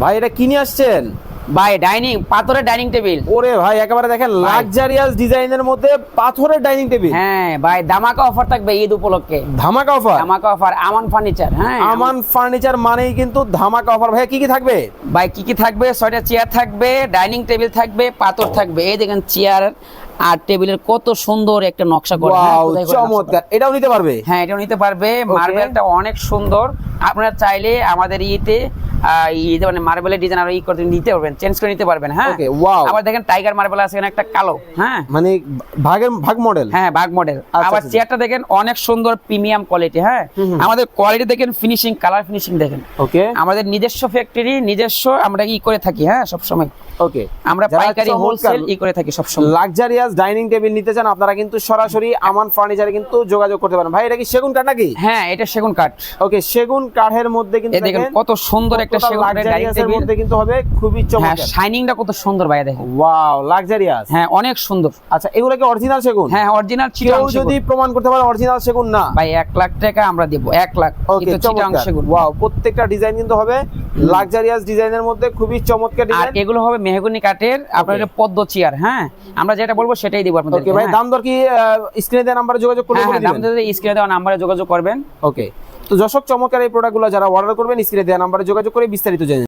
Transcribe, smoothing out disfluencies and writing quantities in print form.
ভাই এটা কি নিয়ে আসছেন? ভাই ডাইনিং, পাথরের ডাইনিং টেবিল। ওরে ভাই একেবারে দেখেন লাক্সারিয়াস ডিজাইনের মধ্যে পাথরের ডাইনিং টেবিল। হ্যাঁ ভাই, ধামাকা অফার থাকবে ঈদ উপলক্ষে। ধামাকা অফার? ধামাকা অফার আমান ফার্নিচার। হ্যাঁ, আমান ফার্নিচার মানেই কিন্তু ধামাকা অফার। ভাই কি কি থাকবে? ভাই কি কি থাকবে? 6টা চেয়ার থাকবে, ডাইনিং টেবিল থাকবে, পাথর থাকবে। এই দেখেন চেয়ার আর টেবিলের কত সুন্দর একটা নকশা করা। ওয়াও চমৎকার। এটাও নিতে পারবে? হ্যাঁ, এটাও নিতে পারবে। মার্বেলটা অনেক সুন্দর। আপনারা চাইলে আমাদের মানে মার্বেলের ডিজাইন আর করতে নিতে পারবেন, চেঞ্জ করে নিতে পারবেন। হ্যাঁ, ওয়াও। আবার দেখেন টাইগার মার্বেল আছে এখানে একটা কালো। হ্যাঁ, মানে ভাগ মডেল। হ্যাঁ, ভাগ মডেল। আবার চেয়ারটা দেখেন অনেক সুন্দর প্রিমিয়াম কোয়ালিটি। হ্যাঁ, আমাদের কোয়ালিটি দেখেন, ফিনিশিং, কালার ফিনিশিং দেখেন। ওকে, আমাদের নিজস্ব ফ্যাক্টরি, নিজস্ব আমরা করে থাকি। হ্যাঁ, সব সময় ওকে, আমরা পাইকারি হোলসেল করে থাকি সব সময়। লাক্সারিয়াস ডাইনিং টেবিল নিতে চান আপনারা কিন্তু সরাসরি আমান ফার্নিচারে কিন্তু যোগাযোগ করতে পারেন। ভাই এটা কি সেগুন কাঠ নাকি? হ্যাঁ, এটা সেগুন কাঠ। ওকে, সেগুন কাঠের মধ্যে কিন্তু দেখেন কত সুন্দর একটা সেগুন কাঠের ডাইনিং টেবিল মধ্যে কিন্তু হবে খুবই হ্যাঁ, চমৎকার। শাইনিংটা কত সুন্দর ভাই দেখেন। Wow luxurious. হ্যাঁ, অনেক সুন্দর। আচ্ছা, এগুলো কি অরিজিনাল সেগুন? হ্যাঁ, অরিজিনাল কেউ চিটাং যদি সেগুন। প্রমাণ করতে পারে অরিজিনাল সেগুন না, ভাই 1 লাখ টাকা আমরা দেব। 1 লাখ। ওকে, এটা চিটাং চমৎকার। সেগুন। ওয়াও, প্রত্যেকটা ডিজাইন কিন্তু হবে লাক্সারিয়াস ডিজাইনের মধ্যে খুবই চমৎকার আর ডিজাইন। এগুলো হবে মেহগনি কাঠের, আপনার এটা পদ্ম চেয়ার। হ্যাঁ, আমরা যেটা বলবো সেটাই দিব আপনাদের। ওকে ভাই, দাম দর কি স্ক্রিনে দেওয়া নাম্বারে যোগাযোগ করলে বলে হ্যাঁ, দাম দিবেন? দিতে স্ক্রিনে দেওয়া নাম্বারে যোগাযোগ করবেন। ওকে, তো দর্শক চমৎকার এই প্রোডাক্টগুলো যারা অর্ডার করবেন স্ক্রিনে দেওয়া নাম্বারে যোগাযোগ করে বিস্তারিত জেনে